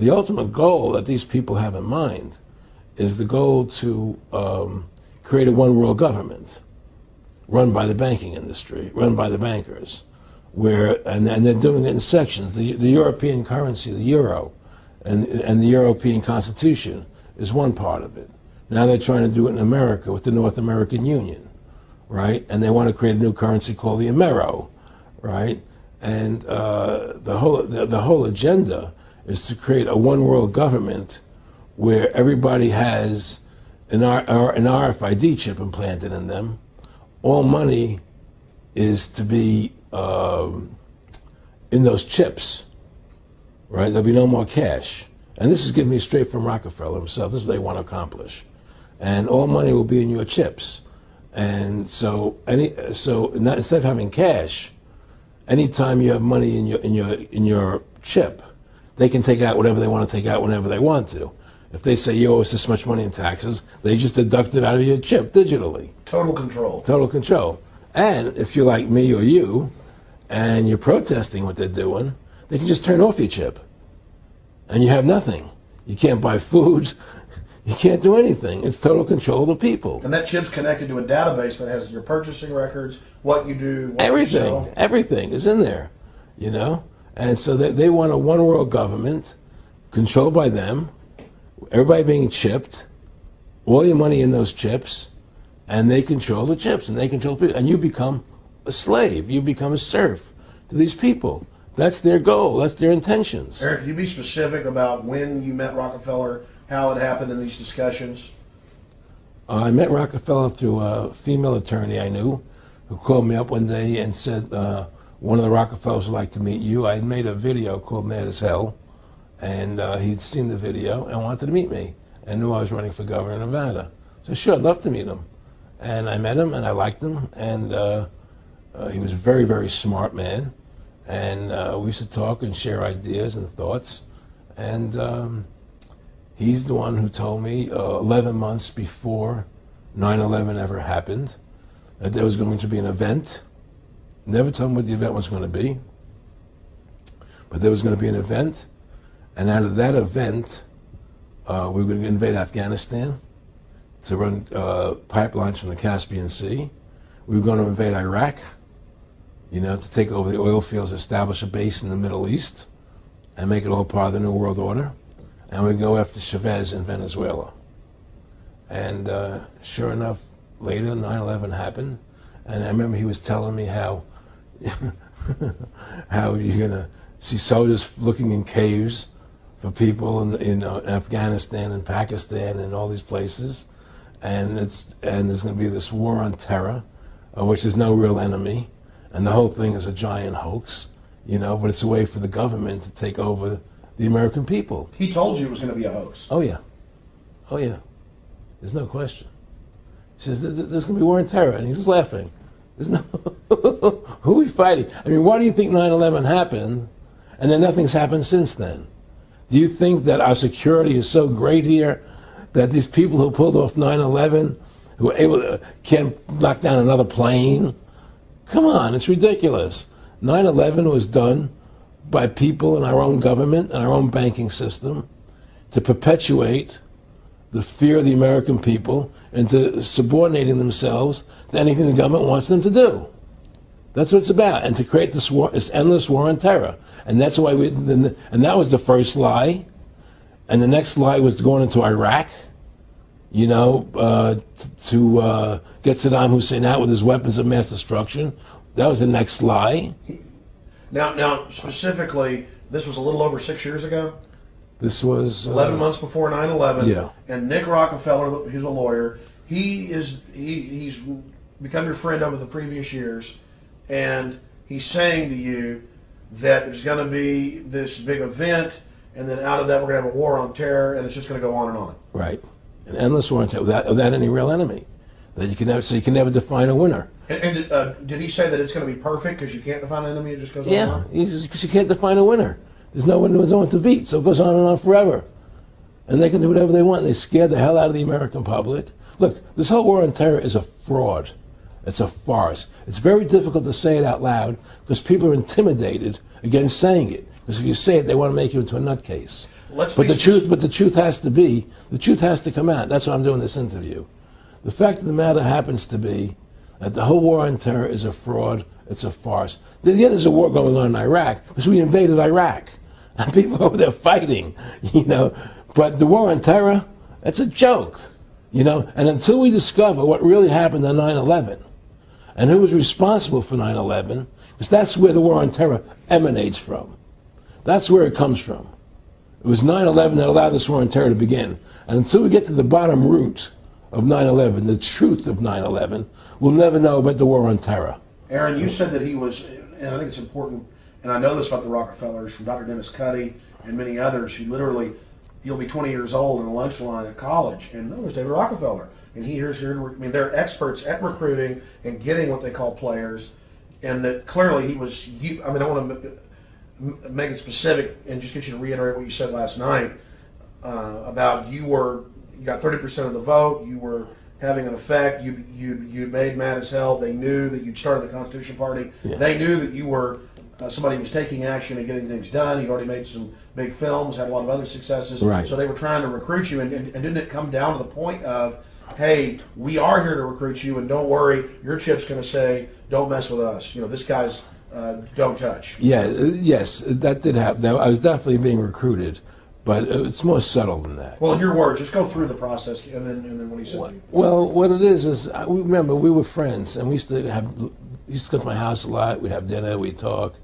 the ultimate goal that these people have in mind is the goal to create a one-world government run by the banking industry, run by the bankers, and they're doing it in sections. The European currency, the euro, and the European Constitution is one part of it. Now they're trying to do it in America with the North American Union, right? And they want to create a new currency called the Amero, right? And the whole agenda is to create a one-world government where everybody has an RFID chip implanted in them. All money is to be in those chips, right? There'll be no more cash. And this is given me straight from Rockefeller himself. This is what they want to accomplish. And all money will be in your chips. And so instead of having cash, anytime you have money in your chip, they can take out whatever they want to take out whenever they want to. If they say you owe us this much money in taxes, they just deduct it out of your chip digitally. Total control. Total control. And if you're like me or you, and you're protesting what they're doing, they can just turn off your chip. And you have nothing. You can't buy food. You can't do anything. It's total control of the people. And that chip's connected to a database that has your purchasing records, what you do, what everything, you sell. Everything is in there, you know? And so they want a one-world government controlled by them, everybody being chipped, all your money in those chips, and they control the chips, and they control people. And you become a slave. You become a serf to these people. That's their goal. That's their intentions. Eric, can you be specific about when you met Rockefeller, how it happened in these discussions? I met Rockefeller through a female attorney I knew who called me up one day and said, one of the Rockefellers would like to meet you. I had made a video called Mad as Hell, and he'd seen the video and wanted to meet me and knew I was running for governor of Nevada. So sure, I'd love to meet him. And I met him, and I liked him, and he was a very, very smart man. And we used to talk and share ideas and thoughts. And he's the one who told me 11 months before 9/11 ever happened that there was going to be an event. Never told me what the event was going to be, but there was going to be an event. And out of that event, we were going to invade Afghanistan to run pipelines from the Caspian Sea. We were going to invade Iraq, you know, to take over the oil fields, establish a base in the Middle East, and make it all part of the New World Order. And we'd go after Chavez in Venezuela. And sure enough, later 9/11 happened. And I remember he was telling me how how you're going to see soldiers looking in caves for people in Afghanistan and Pakistan and all these places. And there's going to be this war on terror, which is no real enemy. And the whole thing is a giant hoax, you know, but it's a way for the government to take over the American people. He told you it was going to be a hoax. Oh, yeah. Oh, yeah. There's no question. He says, there's going to be war on terror. And he's just laughing. There's no... Who are we fighting? I mean, why do you think 9/11 happened and then nothing's happened since then? Do you think that our security is so great here that these people who pulled off 9/11, who were able to, can't knock down another plane? Come on, it's ridiculous. 9/11 was done by people in our own government and our own banking system to perpetuate the fear of the American people into subordinating themselves to anything the government wants them to do. That's what it's about, and to create this war, this endless war on terror. And that's why and that was the first lie. And the next lie was going into Iraq, you know, to get Saddam Hussein out with his weapons of mass destruction. That was the next lie. Now, specifically, this was a little over 6 years ago? This was... 11 months before 9/11. Yeah. And Nick Rockefeller, who's a lawyer, he's become your friend over the previous years, and he's saying to you that there's going to be this big event, and then out of that we're going to have a war on terror, and it's just going to go on and on. Right. An endless war on terror without any real enemy. That you can never, so you can never define a winner. And did he say that it's going to be perfect because you can't define an enemy, it just goes on and on? Yeah, because you can't define a winner. There's no one to beat, so it goes on and on forever. And they can do whatever they want. They scare the hell out of the American public. Look, this whole war on terror is a fraud. It's a farce. It's very difficult to say it out loud because people are intimidated against saying it. Because if you say it, they want to make you into a nutcase. But the truth has to come out. That's why I'm doing this interview. The fact of the matter happens to be that the whole war on terror is a fraud. It's a farce. Yeah, there's a war going on in Iraq because we invaded Iraq. And people over there fighting, you know. But the war on terror, it's a joke, you know. And until we discover what really happened on 9/11 and who was responsible for 9/11, because that's where the war on terror emanates from. That's where it comes from. It was 9/11 that allowed this war on terror to begin. And until we get to the bottom root of 9/11, the truth of 9/11, we'll never know about the war on terror. Aaron, you said that he was, and I think it's important, and I know this about the Rockefellers from Dr. Dennis Cuddy and many others, who literally, you'll be 20 years old in a lunch line at college, and there's David Rockefeller. And they're experts at recruiting and getting what they call players, and that clearly he was, I want to make it specific and just get you to reiterate what you said last night about you got 30% of the vote, you were having an effect, you made mad as hell, they knew that you'd started the Constitution Party, they knew that you were somebody who was taking action and getting things done, you'd already made some big films, had a lot of other successes, so they were trying to recruit you, and didn't it come down to the point of, hey, we are here to recruit you, and don't worry, your chip's going to say, don't mess with us, you know, this guy's don't touch. Yes, that did happen. I was definitely being recruited. But it's more subtle than that. Well, in your words, just go through the process, and then what he said. Well, what it is remember, we were friends, and we used to go to my house a lot. We'd have dinner, we'd talk,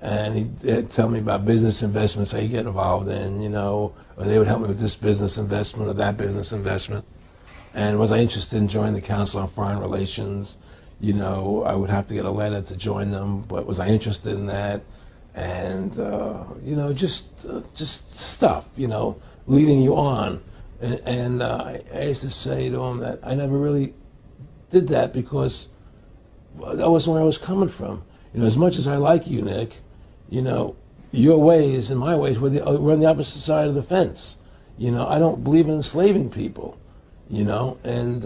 and he'd tell me about business investments I get involved in, you know, or they would help me with this business investment or that business investment. And was I interested in joining the Council on Foreign Relations? You know, I would have to get a letter to join them, but was I interested in that? And you know, just stuff, you know, leading you on. And I used to say to him that I never really did that because that wasn't where I was coming from. You know, as much as I like you, Nick, you know, your ways and my ways, we're on the opposite side of the fence. You know, I don't believe in enslaving people. You know, and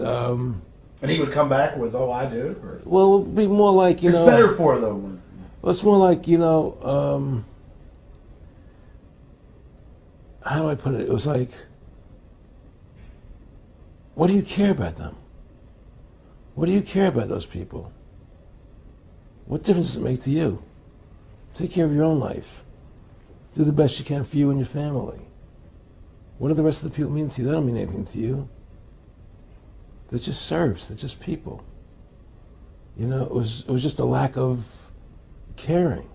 he would come back with, "Oh, I do." Or? Well, it would be more like, you know. It's better for them. Well, it's more like, you know, how do I put it? It was like, what do you care about them? What do you care about those people? What difference does it make to you? Take care of your own life. Do the best you can for you and your family. What do the rest of the people mean to you? They don't mean anything to you. They're just serfs. They're just people. You know, it was just a lack of caring,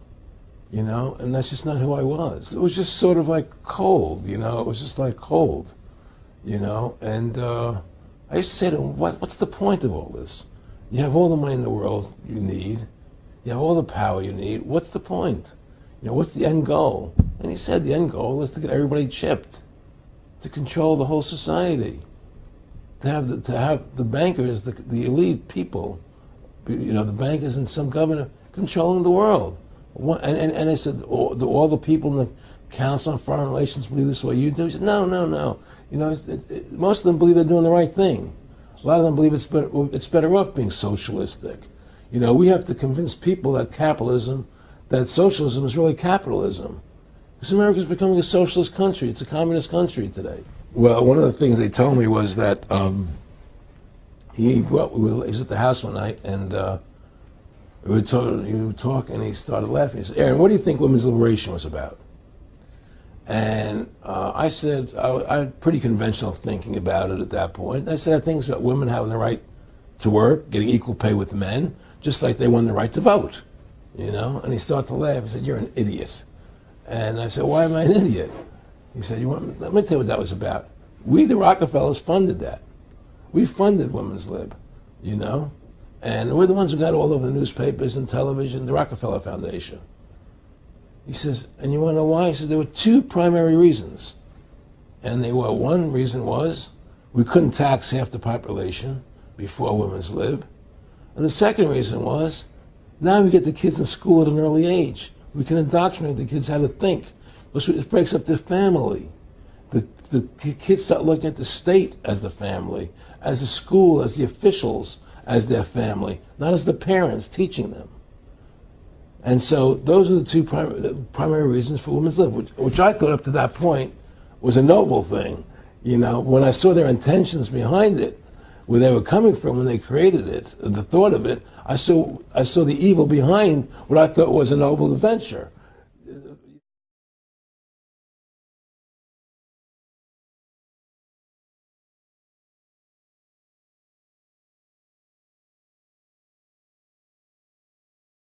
you know, and that's just not who I was. It was just sort of like cold, you know. It was just like cold, you know. And I used to say to him, what's the point of all this? You have all the money in the world you need. You have all the power you need. What's the point? You know, what's the end goal? And he said the end goal is to get everybody chipped, to control the whole society, to have the bankers, the elite people, you know, the bankers and some governor controlling the world. And I said, do all the people in the Council on Foreign Relations believe this way you do? He said, no. You know, most of them believe they're doing the right thing. A lot of them believe it's better off being socialistic. You know, we have to convince people that socialism is really capitalism. Because America's becoming a socialist country. It's a communist country today. Well, one of the things they told me was that he was at the house one night, and he would talk, and he started laughing. He said, "Aaron, what do you think women's liberation was about?" And I said, I had pretty conventional thinking about it at that point. I said, I think it's about women having the right to work, getting equal pay with men, just like they won the right to vote, you know. And he started to laugh. He said, "You're an idiot." And I said, "Why am I an idiot?" He said, let me tell you what that was about. We, the Rockefellers, funded that. We funded women's lib, you know. And we're the ones who got all over the newspapers and television, the Rockefeller Foundation. He says, and you want to know why? He said, there were two primary reasons. And one reason was we couldn't tax half the population before women's lib. And the second reason was, now we get the kids in school at an early age. We can indoctrinate the kids how to think. It breaks up their family. The kids start looking at the state as the family, as the school, as the officials, as their family, not as the parents teaching them. And so those are the two primary reasons for women's lib, which I thought up to that point was a noble thing. You know, when I saw their intentions behind it, where they were coming from when they created it, the thought of it, I saw the evil behind what I thought was a noble adventure.